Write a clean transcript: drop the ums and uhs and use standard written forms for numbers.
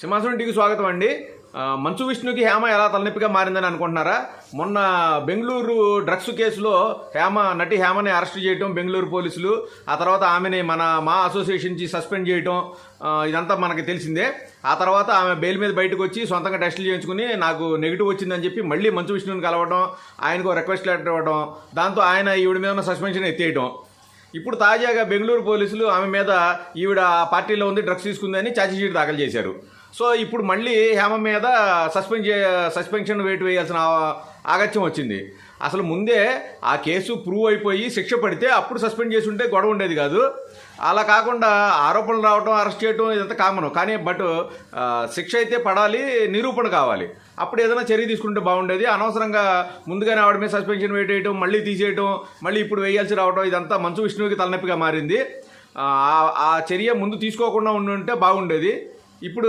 సింహాసనం టీకి స్వాగతం అండి. మంచు విష్ణుకి హేమ ఎలా తలనొప్పిగా మారిందని అనుకుంటున్నారా? మొన్న బెంగళూరు డ్రగ్స్ కేసులో నటి హేమని అరెస్ట్ చేయటం బెంగళూరు పోలీసులు, ఆ తర్వాత ఆమెని మా అసోసియేషన్ నుంచి సస్పెండ్ చేయటం, ఇదంతా మనకి తెలిసిందే. ఆ తర్వాత ఆమె బెయిల్ మీద బయటకు వచ్చి సొంతంగా టెస్టులు చేయించుకుని నాకు నెగిటివ్ వచ్చిందని చెప్పి మళ్ళీ మంచు విష్ణుని కలవడం, ఆయనకు రిక్వెస్ట్ లెటర్ ఇవ్వడం, దాంతో ఆయన ఈవిడ మీద ఉన్న సస్పెన్షన్ ఎత్తేయడం. ఇప్పుడు తాజాగా బెంగళూరు పోలీసులు ఆమె మీద ఈవిడ పార్టీలో ఉంది, డ్రగ్స్ తీసుకుందని ఛార్జిషీట్ దాఖలు చేశారు. సో ఇప్పుడు మళ్ళీ హేమ మీద సస్పెన్షన్ వేటు వేయాల్సిన ఆగత్యం వచ్చింది. అసలు ముందే ఆ కేసు ప్రూవ్ అయిపోయి శిక్ష పడితే అప్పుడు సస్పెండ్ చేసి ఉంటే గొడవ ఉండేది కాదు. అలా కాకుండా ఆరోపణలు రావడం, అరెస్ట్ చేయడం ఇదంతా కామన్. కానీ శిక్ష అయితే పడాలి, నిరూపణ కావాలి. అప్పుడు ఏదైనా చర్య తీసుకుంటే బాగుండేది. అనవసరంగా ముందుగానే ఆవిడ మీద సస్పెన్షన్ వేయటం, మళ్ళీ తీసేయటం, మళ్ళీ ఇప్పుడు వేయాల్సి రావడం, ఇదంతా మంచు విష్ణువుకి తలనొప్పిగా మారింది. ఆ చర్య ముందు తీసుకోకుండా ఉండుంటే బాగుండేది. ఇప్పుడు